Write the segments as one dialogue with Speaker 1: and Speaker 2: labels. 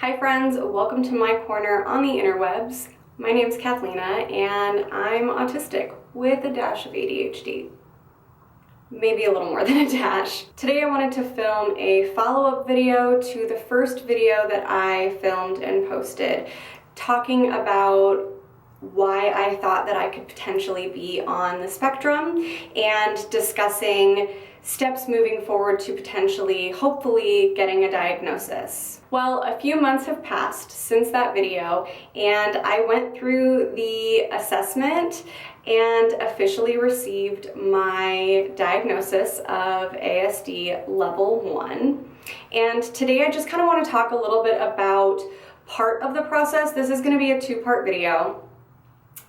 Speaker 1: Hi friends, welcome to my corner on the interwebs. My name's Kathlena and I'm autistic with a dash of ADHD. Maybe a little more than a dash. Today I wanted to film a follow-up video to the first video that I filmed and posted, talking about why I thought that I could potentially be on the spectrum and discussing steps moving forward to potentially, hopefully, getting a diagnosis. Well, a few months have passed since that video, and I went through the assessment and officially received my diagnosis of ASD level 1. And today I just kind of want to talk a little bit about part of the process. This is going to be a two-part video,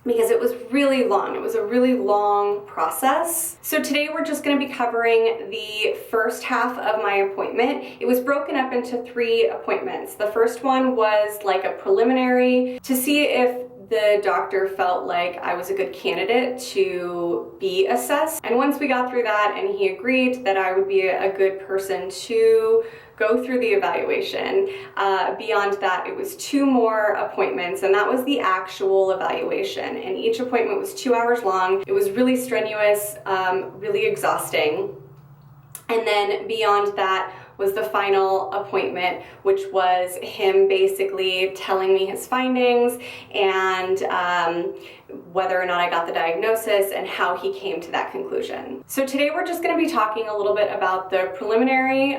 Speaker 1: because it was really long. It was a really long process. So today we're just going to be covering the first half of my appointment. It was broken up into 3 appointments. The first one was like a preliminary to see if the doctor felt like I was a good candidate to be assessed. And once we got through that and he agreed that I would be a good person to go through the evaluation, beyond that it was 2 more appointments, and that was the actual evaluation. And each appointment was 2 hours long. It was really strenuous, really exhausting. And then beyond that was the final appointment, which was him basically telling me his findings and whether or not I got the diagnosis and how he came to that conclusion. So today we're just going to be talking a little bit about the preliminary.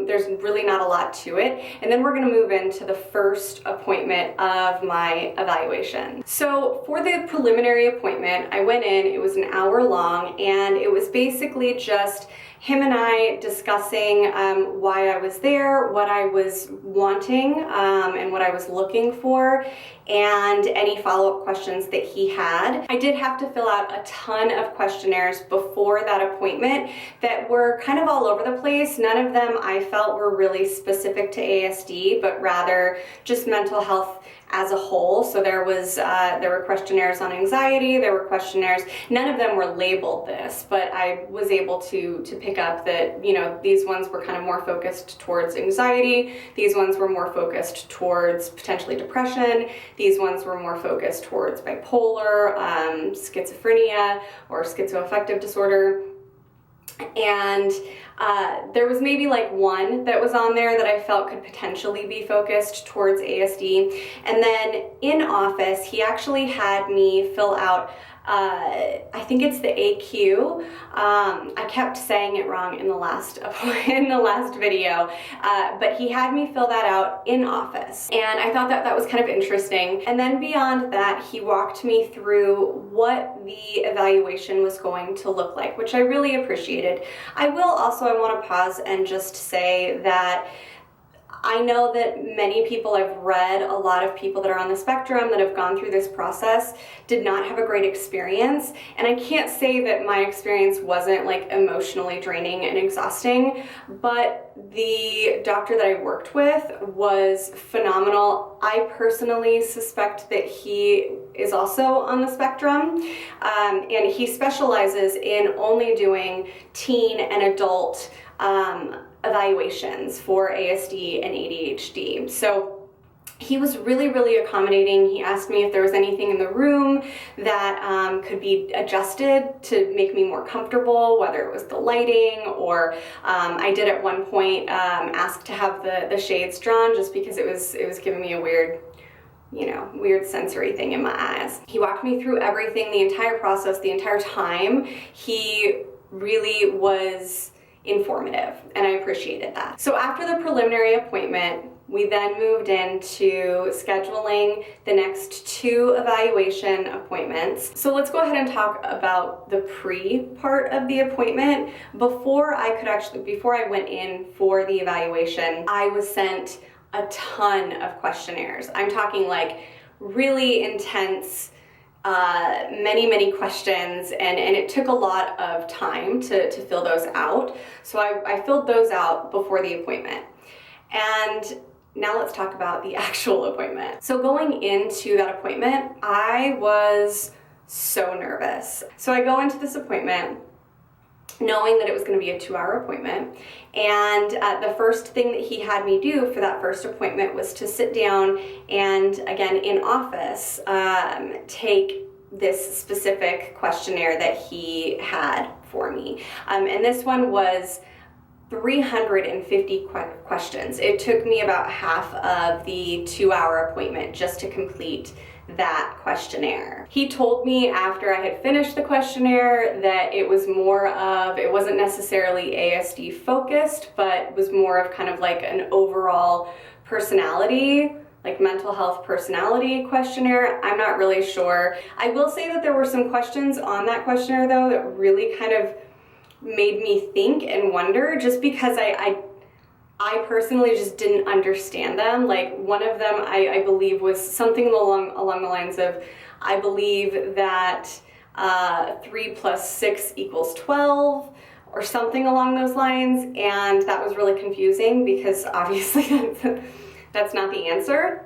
Speaker 1: There's really not a lot to it, and then we're going to move into the first appointment of my evaluation. So for the preliminary appointment, I went in, it was an hour long, and it was basically just him and I discussing why I was there, what I was wanting, and what I was looking for, and any follow-up questions that he had. I did have to fill out a ton of questionnaires before that appointment that were kind of all over the place. None of them I felt were really specific to ASD, but rather just mental health as a whole. So there were questionnaires on anxiety, there were questionnaires, none of them were labeled this, but I was able to pick up that, you know, these ones were kind of more focused towards anxiety, these ones were more focused towards potentially depression, these ones were more focused towards bipolar, schizophrenia, or schizoaffective disorder. And there was maybe like one that was on there that I felt could potentially be focused towards ASD. And then in office, he actually had me fill out I think it's the AQ. I kept saying it wrong in the last video, but he had me fill that out in office, and I thought that was kind of interesting. And then beyond that, he walked me through what the evaluation was going to look like, which I really appreciated. I want to pause and just say that I know that many people, I've read a lot of people that are on the spectrum that have gone through this process did not have a great experience, and I can't say that my experience wasn't like emotionally draining and exhausting, but the doctor that I worked with was phenomenal. I personally suspect that he is also on the spectrum, and he specializes in only doing teen and adult evaluations for ASD and ADHD. So he was really, really accommodating. He asked me if there was anything in the room that could be adjusted to make me more comfortable, whether it was the lighting or I did at one point ask to have the shades drawn, just because it was giving me a weird sensory thing in my eyes. He walked me through everything, the entire process, the entire time. He really was informative, and I appreciated that. So after the preliminary appointment, we then moved into scheduling the next 2 evaluation appointments. So let's go ahead and talk about the pre-part of the appointment. Before I went in for the evaluation, I was sent a ton of questionnaires. I'm talking like really intense, many questions, and it took a lot of time to fill those out. So I filled those out before the appointment. And now let's talk about the actual appointment. So going into that appointment, I was so nervous. So I go into this appointment knowing that it was going to be a 2-hour appointment. And the first thing that he had me do for that first appointment was to sit down and, again, in office, take this specific questionnaire that he had for me. And this one was 350 questions. It took me about half of the 2-hour appointment just to complete that questionnaire. He told me after I had finished the questionnaire that it was more of, it wasn't necessarily ASD focused, but was more of kind of like an overall personality, like mental health personality questionnaire. I'm not really sure. I will say that there were some questions on that questionnaire though that really kind of made me think and wonder, just because I personally just didn't understand them. Like one of them I believe was something along the lines of, I believe that 3 plus 6 equals 12 or something along those lines, and that was really confusing because obviously that's not the answer.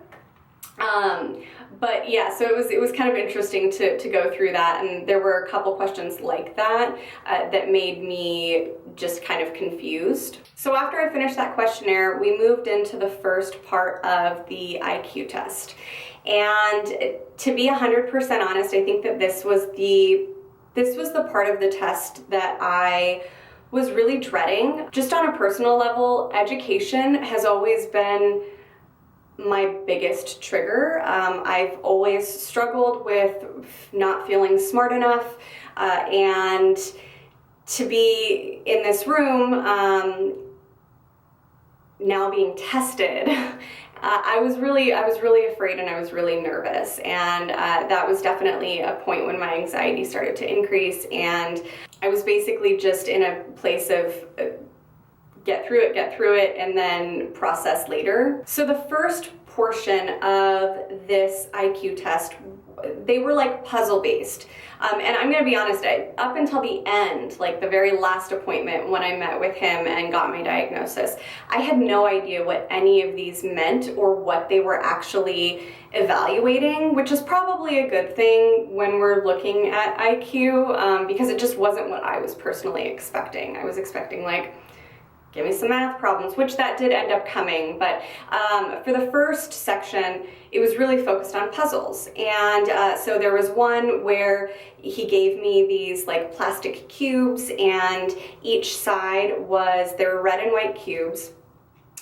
Speaker 1: But yeah, so it was kind of interesting to go through that, and there were a couple questions like that that made me just kind of confused. So after I finished that questionnaire, we moved into the first part of the IQ test. And to be 100% honest, I think that this was the part of the test that I was really dreading. Just on a personal level, education has always been my biggest trigger. I've always struggled with not feeling smart enough, and to be in this room now being tested, I was really afraid, and I was really nervous, and that was definitely a point when my anxiety started to increase, and I was basically just in a place of get through it, and then process later. So the first portion of this IQ test, they were like puzzle based. And I'm gonna be honest, up until the end, like the very last appointment when I met with him and got my diagnosis, I had no idea what any of these meant or what they were actually evaluating, which is probably a good thing when we're looking at IQ, because it just wasn't what I was personally expecting. I was expecting like, give me some math problems, which that did end up coming. But for the first section, it was really focused on puzzles. And so there was one where he gave me these like plastic cubes, and each side was, they were red and white cubes,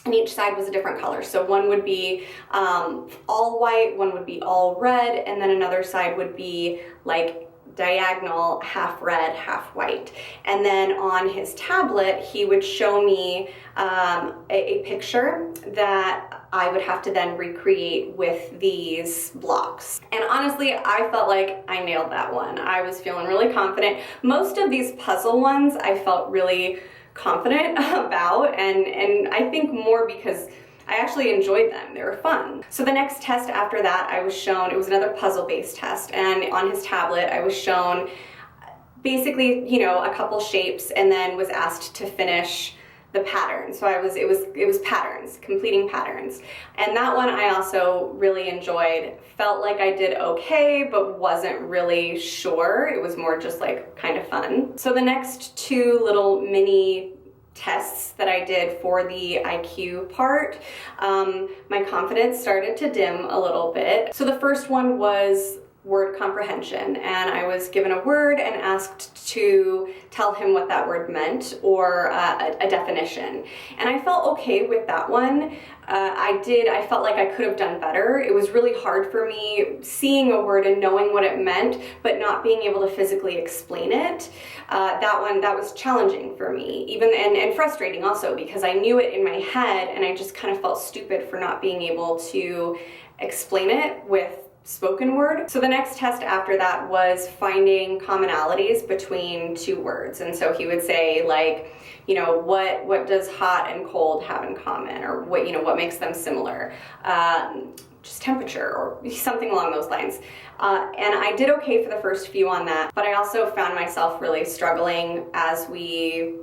Speaker 1: and each side was a different color. So one would be all white, one would be all red, and then another side would be like diagonal, half red, half white. And then on his tablet, he would show me a picture that I would have to then recreate with these blocks. And honestly, I felt like I nailed that one. I was feeling really confident. Most of these puzzle ones I felt really confident about, and I think more because I actually enjoyed them. They were fun. So the next test after that, I was shown, it was another puzzle-based test, and on his tablet, I was shown basically, you know, a couple shapes, and then was asked to finish the pattern. So it was patterns, completing patterns. And that one I also really enjoyed. Felt like I did okay, but wasn't really sure. It was more just like kind of fun. So the next two little mini tests that I did for the IQ part, my confidence started to dim a little bit. So the first one was word comprehension, and I was given a word and asked to tell him what that word meant, or a definition. And I felt okay with that one. I felt like I could have done better. It was really hard for me seeing a word and knowing what it meant, but not being able to physically explain it. That was challenging for me, even and frustrating also, because I knew it in my head and I just kind of felt stupid for not being able to explain it with spoken word. So the next test after that was finding commonalities between two words. And so he would say, like, you know, what does hot and cold have in common, or what makes them similar, just temperature or something along those lines. And I did okay for the first few on that, but I also found myself really struggling as we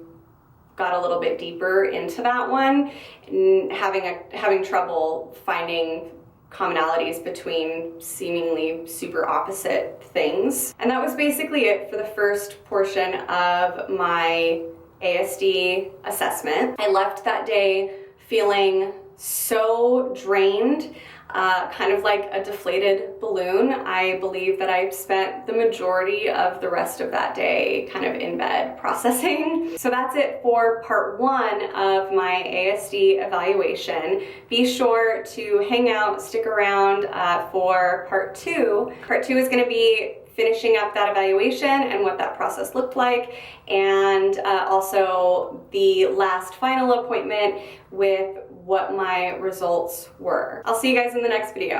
Speaker 1: got a little bit deeper into that one, and having trouble finding commonalities between seemingly super opposite things. And that was basically it for the first portion of my ASD assessment. I left that day feeling so drained, kind of like a deflated balloon. I believe that I spent the majority of the rest of that day kind of in bed processing. So that's it for part 1 of my ASD evaluation. Be sure to hang out, stick around for part 2. Part 2 is going to be finishing up that evaluation and what that process looked like, and also the last final appointment with what my results were. I'll see you guys in the next video.